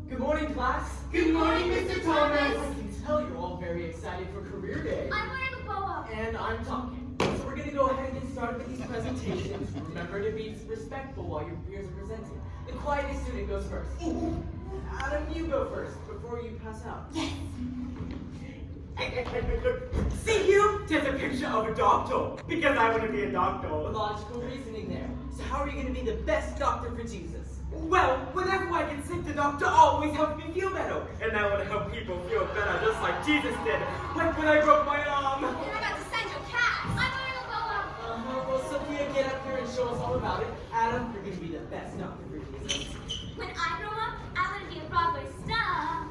Good morning, class. Good morning, Mr. Thomas. I can tell you're all very excited for career day. I'm wearing a boa. And I'm talking. So we're going to go ahead and get started with these presentations. Remember to be respectful while your peers are presenting. The quietest student goes first. Adam, you go first before you pass out. Yes. See you? Just a picture of a doctor. Because I want to be a doctor. Logical reasoning there. So how are you going to be the best doctor for Jesus? Well, whenever I get sick, the doctor always helps me feel better. And I want to help people feel better just like Jesus did. Like when I broke my arm. And I got to send your cat. I'm wearing a boa. Well, Sophia, get up here and show us all about it. Adam, you're going to be the best doctor for Jesus. When I grow up, I want to be a Broadway star.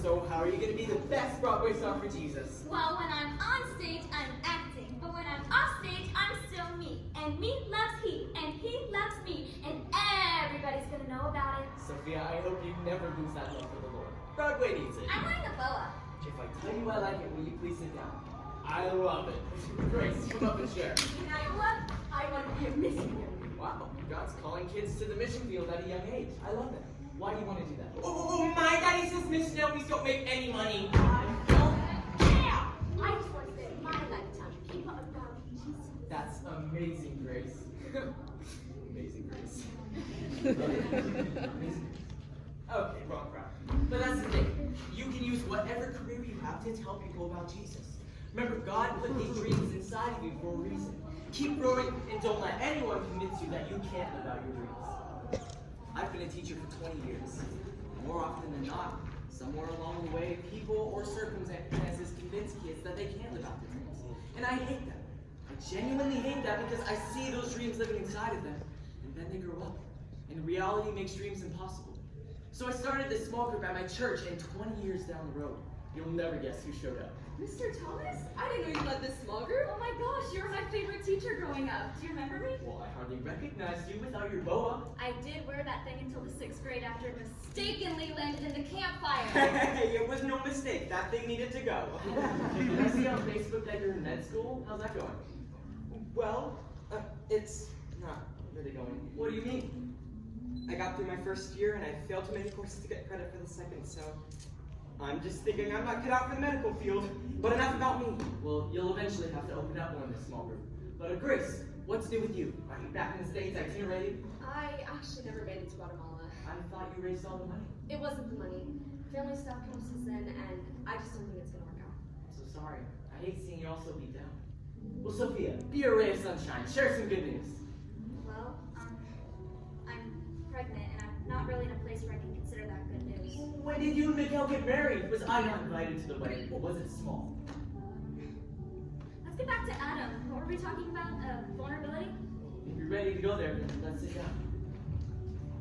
So how are you going to be the best Broadway star for Jesus? Well, when I'm on stage, I'm acting. But when I'm off stage, I'm still me. And me loves he. And he loves me. And everybody's going to know about it. Sophia, I hope you never lose that love for the Lord. Broadway needs it. I'm wearing a boa. If I tell you I like it, will you please sit down? I love it. Grace, come up and share. You know what? I want to be a missionary. Wow, God's calling kids to the mission field at a young age. I love it. Why do you want to do that? Oh, my daddy says missionaries don't make any money. I don't care. I just want to spend my lifetime with people about Jesus. That's amazing, Grace. Amazing, Grace. Amazing. Okay, wrong crowd. But that's the thing. You can use whatever career you have to tell people about Jesus. Remember, God put these dreams inside of you for a reason. Keep growing and don't let anyone convince you that you can't live out your dreams. I've been a teacher for 20 years. More often than not, somewhere along the way, people or circumstances convince kids that they can't live out their dreams. And I hate that. I genuinely hate that because I see those dreams living inside of them, and then they grow up. And reality makes dreams impossible. So I started this small group at my church, and 20 years down the road, you'll never guess who showed up. Mr. Thomas? I didn't know you led this small group. Oh my gosh, you were my favorite teacher growing up. Do you remember me? Well, I hardly recognized you without your boa. I did wear that thing until the 6th grade after it mistakenly landed in the campfire. Hey, it was no mistake. That thing needed to go. Did I see on Facebook that you're in med school? How's that going? Well, it's not really going. What do you mean? I got through my first year and I failed too many courses to get credit for the second, so I'm just thinking I'm not cut out for the medical field. But enough about me. Well, you'll eventually have to open up one in this small group. But Grace, what's new with you? Are you back in the States itinerating? I actually never made it to Guatemala. I thought you raised all the money. It wasn't the money. Family stuff comes in, and I just don't think it's gonna work out. I'm so sorry. I hate seeing you all so beat down. Well, Sophia, be a ray of sunshine. Share some good news. Well, I'm pregnant, and I'm not really in a place where I can consider that good news. When did you and Miguel get married? Was I not invited to the wedding, or was it small? Let's get back to Adam. What were we talking about? Vulnerability? If you're ready to go there, then let's sit down.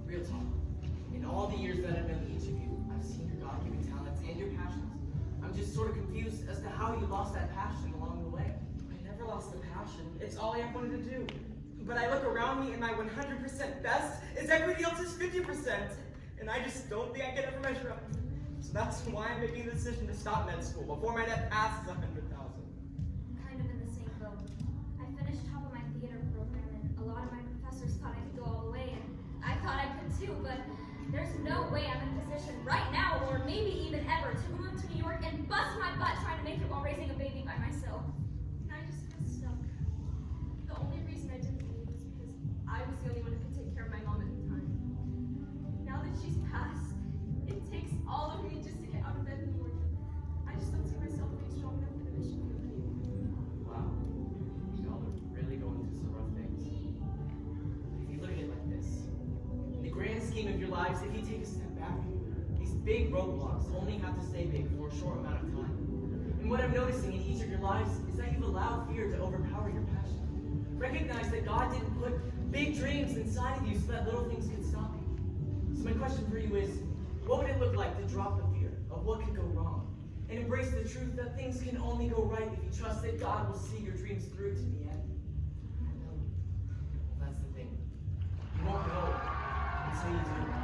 Real talk. In all the years that I've known each of you, I've seen your God-given talents and your passions. I'm just sort of confused as to how you lost that passion along the way. I never lost the passion. It's all I wanted to do. But I look around me and my 100% best is everybody else's 50%. And I just don't think I can ever measure up. So that's why I'm making the decision to stop med school before my net passes 100,000. Kind of in the same boat. I finished top of my theater program, and a lot of my professors thought I could go all the way, and I thought I could too, but there's no way I'm in a position right now, or maybe even ever, to move to New York and bust my butt trying to make it while raising a baby by myself. And I just feel stuck. The only reason I didn't leave was because I was the only one who could take care of my mom at the time. Now that she's passed, it takes all of me just to get out of bed in the morning. I just don't see myself being strong enough for the mission field anymore. Wow. Y'all are really going through some rough things. If you look at it like this, in the grand scheme of your lives, if you take a step back, these big roadblocks only have to stay big for a short amount of time. And what I'm noticing in each of your lives is that you've allowed fear to overpower your passion. Recognize that God didn't put big dreams inside of you so that little things could stop you. So my question for you is, what would it look like to drop the fear of what could go wrong and embrace the truth that things can only go right if you trust that God will see your dreams through to the end? That's the thing. You won't know until you do.